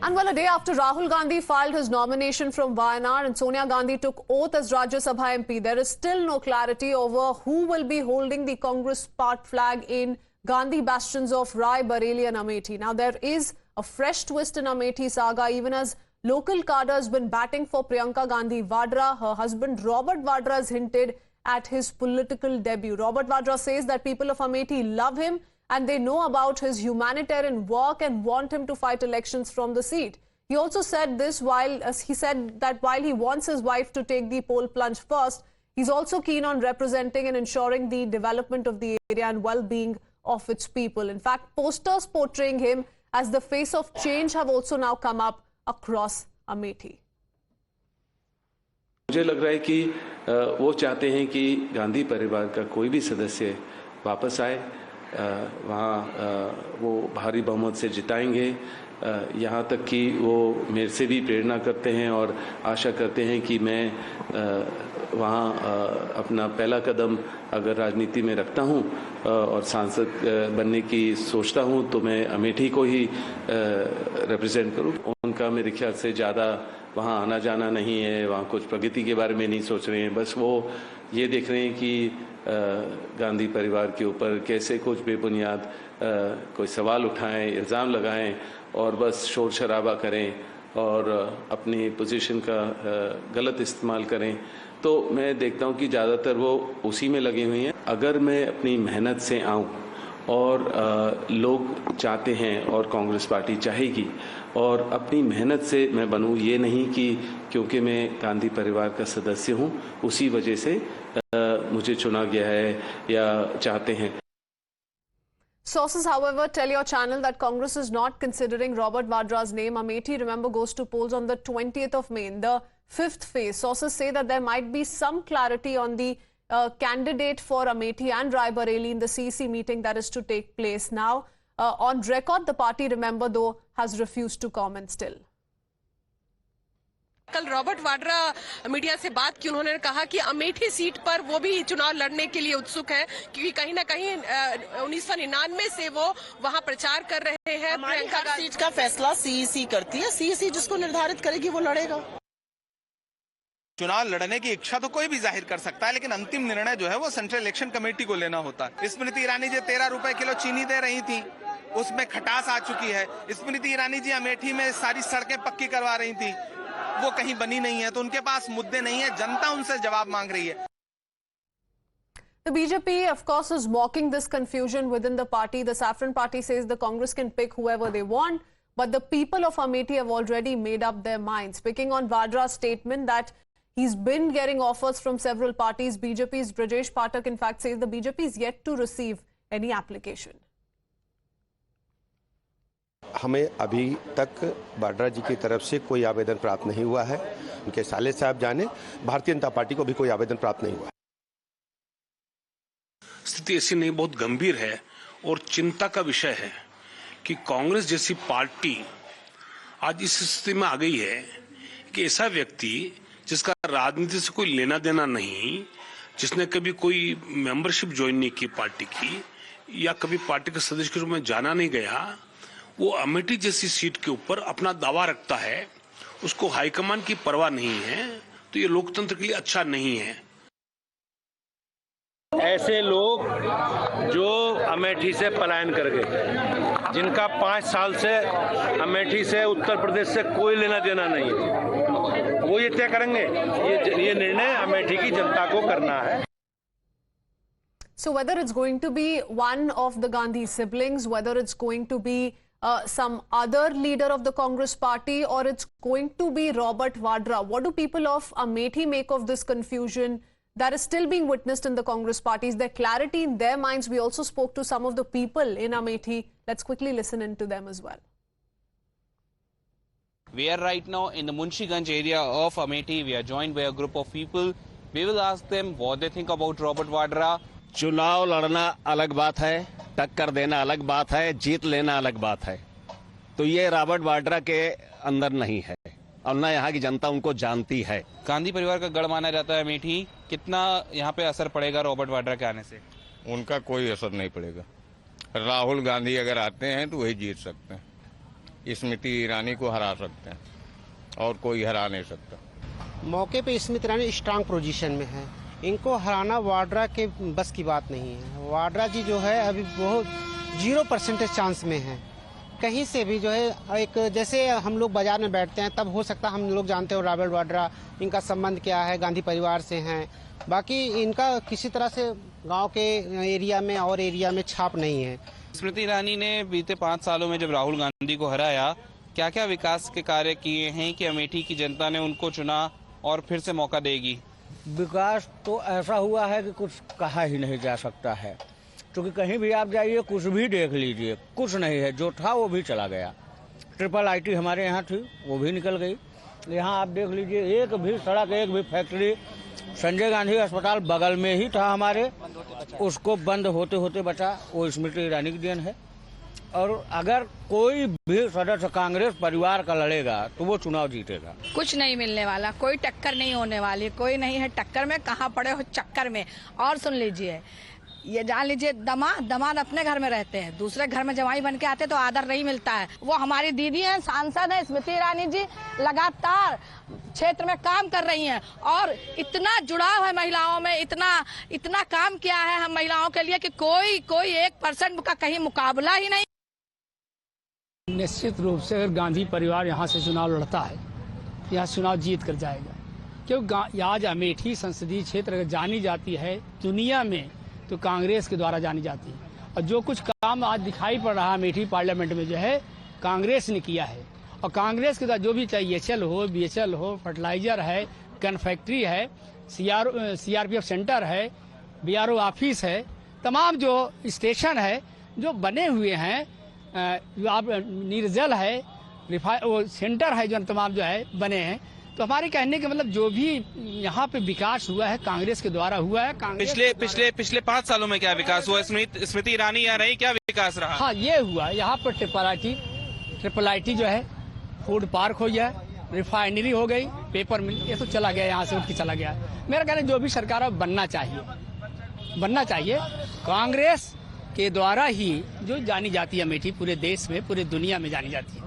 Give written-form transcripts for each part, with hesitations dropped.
And well, a day after Rahul Gandhi filed his nomination from Wayanad and Sonia Gandhi took oath as Rajya Sabha MP, there is still no clarity over who will be holding the Congress part flag in Gandhi bastions of Rai Bareilly and Amethi. Now, there is a fresh twist in Amethi saga, even as local cadre has been batting for Priyanka Gandhi Vadra. Her husband Robert Vadra has hinted at his political debut. Robert Vadra says that people of Amethi love him and they know about his humanitarian work and want him to fight elections from the seat. He also said this while he wants his wife to take the poll plunge first, he's also keen on representing and ensuring the development of the area and well-being of its people. In fact, posters portraying him as the face of change have also now come up across Amethi. मुझे लग रहा है कि वो चाहते हैं कि गांधी परिवार का कोई भी सदस्य वापस आए, वहाँ वो भारी बहुमत से जिताएंगे। यहाँ तक कि वो मेरे से भी प्रेरणा करते हैं और आशा करते हैं कि मैं वहाँ अपना पहला कदम अगर राजनीति में रखता हूँ और सांसद बनने की सोचता हूँ तो मैं अमेठी को ही रिप्रेजेंट करूँ। उनका मेरे ख्याल से ज़्यादा वहाँ आना जाना नहीं है, वहाँ कुछ प्रगति के बारे में नहीं सोच रहे हैं, बस वो ये देख रहे हैं कि गांधी परिवार के ऊपर कैसे कुछ बेबुनियाद कोई सवाल उठाएं, इल्ज़ाम लगाएं और बस शोर शराबा करें और अपनी पोजीशन का गलत इस्तेमाल करें। तो मैं देखता हूँ कि ज़्यादातर वो उसी में लगे हुए हैं। अगर मैं अपनी मेहनत से आऊँ और लोग चाहते हैं और कांग्रेस पार्टी चाहेगी और अपनी मेहनत से मैं बनूं, ये नहीं कि क्योंकि मैं गांधी परिवार का सदस्य हूं उसी वजह से मुझे चुना गया है या चाहते हैं। Sources, however, tell your channel that Congress is not considering Robert Vadra's name. Amethi, remember, goes to polls on the 20th of May in the 5th phase. Sources say that there might be some clarity on the candidate for Amethi and Rai Bareilly in the CEC meeting that is to take place now. On record, the party, remember, though, has refused to comment still. कल Robert Vadra media से बात की, उन्होंने कहा कि Amethi seat पर वो भी चुनाव लड़ने के लिए उत्सुक हैं क्योंकि कहीं ना कहीं 1999 से वो वहां प्रचार कर रहे हैं। प्रियंका सीट का फैसला सीईसी करती है, सीईसी जिसको निर्धारित करेगी वो लड़ेगा। चुनाव लड़ने की इच्छा तो कोई भी जाहिर कर सकता है, लेकिन अंतिम निर्णय जो है वो सेंट्रल इलेक्शन कमेटी को लेना होता है। स्मृति ईरानी जी 13 रुपए किलो चीनी दे रही थी, उसमें खटास आ चुकी है। स्मृति ईरानी जी अमेठी में सारी सड़कें पक्की करवा रही थी, वो कहीं बनी नहीं है, तो उनके पास मुद्दे नहीं है, जनता उनसे जवाब मांग रही है। The BJP, of course, is mocking this confusion within the party. The Saffron Party says the Congress can pick whoever they want, but the people of Amethi have already made up their minds. Picking on Vadra's statement that he's been getting offers from several parties, BJP's Brajesh Pathak, in fact, says the BJP is yet to receive any application. हमें अभी तक वाड्रा जी की तरफ से कोई आवेदन प्राप्त नहीं हुआ है। उनके साले साहब जाने, भारतीय जनता पार्टी को भी कोई आवेदन प्राप्त नहीं हुआ है। स्थिति ऐसी नहीं, बहुत गंभीर है और चिंता का विषय है कि कांग्रेस जैसी पार्टी आज इस स्थिति में आ गई है कि ऐसा व्यक्ति जिसका राजनीति से कोई लेना देना नहीं, जिसने कभी कोई मेंबरशिप ज्वाइन नहीं की पार्टी की या कभी पार्टी के सदस्य के रूप में जाना नहीं गया, वो अमेठी जैसी सीट के ऊपर अपना दावा रखता है, उसको हाईकमान की परवाह नहीं है, तो ये लोकतंत्र के लिए अच्छा नहीं है। ऐसे लोग जो अमेठी से पलायन कर गए, जिनका 5 साल से अमेठी से उत्तर प्रदेश से कोई लेना देना नहीं है, वो ये तय करेंगे। ये निर्णय अमेठी की जनता को करना है। So whether it's going to be one of the Gandhi siblings, whether it's going to be some other leader of the Congress party, or it's going to be Robert Vadra, what do people of Amethi make of this confusion that is still being witnessed in the Congress party? Is there clarity in their minds? We also spoke to some of the people in Amethi. Let's quickly listen into them as well. We are right now in the Munshiganj area of Amethi. We are joined by a group of people. We will ask them what they think about Robert Vadra. चुनाव लड़ना अलग बात है, टक्कर देना अलग बात है, जीत लेना अलग बात है। तो ये रॉबर्ट वाड्रा के अंदर नहीं है और न यहाँ की जनता उनको जानती है। गांधी परिवार का गढ़ माना जाता है अमेठी, कितना यहाँ पे असर पड़ेगा रॉबर्ट वाड्रा के आने से? उनका कोई असर नहीं पड़ेगा। राहुल गांधी अगर आते हैं तो वही जीत सकते हैं। स्मृति ईरानी को हरा सकते हैं और कोई हरा नहीं सकता। मौके पे स्मृति ईरानी स्ट्रांग पोजीशन में है, इनको हराना वाड्रा के बस की बात नहीं है। वाड्रा जी जो है अभी बहुत 0% चांस में है। कहीं से भी जो है एक जैसे हम लोग बाजार में बैठते हैं तब हो सकता है हम लोग जानते हो रॉबर्ट वाड्रा, इनका संबंध क्या है, गांधी परिवार से हैं, बाकी इनका किसी तरह से गांव के एरिया में और एरिया में छाप नहीं है। स्मृति ईरानी ने बीते 5 सालों में जब राहुल गांधी को हराया, क्या क्या विकास के कार्य किए हैं कि अमेठी की जनता ने उनको चुना और फिर से मौका देगी? विकास तो ऐसा हुआ है कि कुछ कहा ही नहीं जा सकता है, क्योंकि कहीं भी आप जाइए कुछ भी देख लीजिए, कुछ नहीं है। जो था वो भी चला गया। ट्रिपल IT हमारे यहाँ थी, वो भी निकल गई। यहाँ आप देख लीजिए, एक भी सड़क, एक भी फैक्ट्री, संजय गांधी अस्पताल बगल में ही था हमारे, उसको बंद होते होते बचा, वो स्मृति ईरानी की देन है। और अगर कोई भी सदस्य कांग्रेस परिवार का लड़ेगा तो वो चुनाव जीतेगा। कुछ नहीं मिलने वाला, कोई टक्कर नहीं होने वाली, कोई नहीं है टक्कर में, कहाँ पड़े हो चक्कर में। और सुन लीजिए, ये जान लीजिए, दमाद अपने घर में रहते हैं, दूसरे घर में जवाई बन के आते तो आदर नहीं मिलता है। वो हमारी दीदी हैं, सांसद हैं, स्मृति ईरानी जी लगातार क्षेत्र में काम कर रही हैं और इतना जुड़ाव है महिलाओं में, इतना काम किया है हम महिलाओं के लिए कि कोई 1% का कहीं मुकाबला ही नहीं। निश्चित रूप से अगर गांधी परिवार यहाँ से चुनाव लड़ता है, यहाँ चुनाव जीत कर जाएगा, क्योंकि आज अमेठी संसदीय क्षेत्र अगर जानी जाती है दुनिया में तो कांग्रेस के द्वारा जानी जाती है। और जो कुछ काम आज दिखाई पड़ रहा है अमेठी पार्लियामेंट में जो है कांग्रेस ने किया है। और कांग्रेस के द्वारा जो भी चाहे EHL हो, BHL हो, फर्टिलाइजर है, गन फैक्ट्री है, CRPF सेंटर है, BRO ऑफिस है, तमाम जो स्टेशन है जो बने हुए हैं, जो आप निर्जल है, वो सेंटर है, जो तमाम जो है बने हैं। तो हमारे कहने के मतलब जो भी यहाँ पे विकास हुआ है कांग्रेस के द्वारा हुआ है। पिछले 5 सालों में क्या विकास हुआ? स्मृति ईरानी आ रही, क्या विकास रहा? हाँ, ये हुआ यहाँ पर ट्रिपल IT जो है, फूड पार्क हो गया, रिफाइनरी हो गई, पेपर मिल, ये तो चला गया, यहाँ से उठ के चला गया। मेरा कहना जो भी सरकार बनना चाहिए कांग्रेस के द्वारा ही जो जानी जाती है अमेठी, पूरे देश में, पूरे दुनिया में जानी जाती है।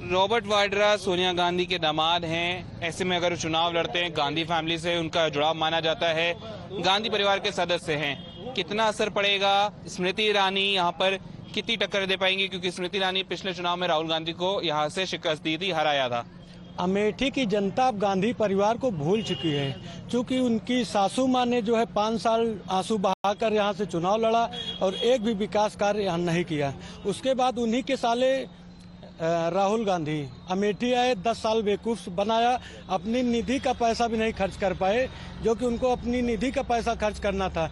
रॉबर्ट वाड्रा सोनिया गांधी के दामाद हैं, ऐसे में अगर चुनाव लड़ते हैं, गांधी फैमिली से उनका जुड़ाव माना जाता है, गांधी परिवार के सदस्य हैं, कितना असर पड़ेगा? स्मृति ईरानी यहाँ पर कितनी टक्कर दे पाएंगी? क्योंकि स्मृति ईरानी पिछले चुनाव में राहुल गांधी को यहाँ से शिकस्त दी थी, हराया था। अमेठी की जनता अब गांधी परिवार को भूल चुकी है, क्योंकि उनकी सासू माँ ने जो है 5 साल आंसू बहाकर यहाँ से चुनाव लड़ा और एक भी विकास कार्य यहाँ नहीं किया। उसके बाद उन्हीं के साले राहुल गांधी अमेठी आए, 10 साल बेवकूफ बनाया, अपनी निधि का पैसा भी नहीं खर्च कर पाए, जो कि उनको अपनी निधि का पैसा खर्च करना था।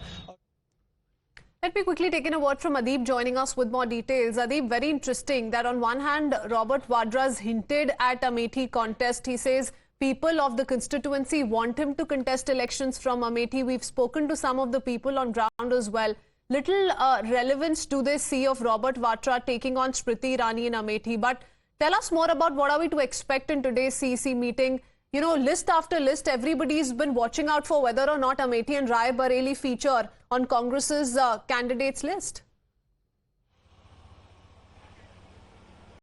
Let me quickly take in a word from Adeep joining us with more details. Adeep, very interesting that on one hand, Robert Vadra's hinted at Amethi contest. He says people of the constituency want him to contest elections from Amethi. We've spoken to some of the people on ground as well. Little relevance do they see of Robert Vadra taking on Smriti Irani in Amethi. But tell us more about what are we to expect in today's CEC meeting. You know, list after list, everybody's been watching out for whether or not Amethi and Rai Bareli feature on Congress's candidates list.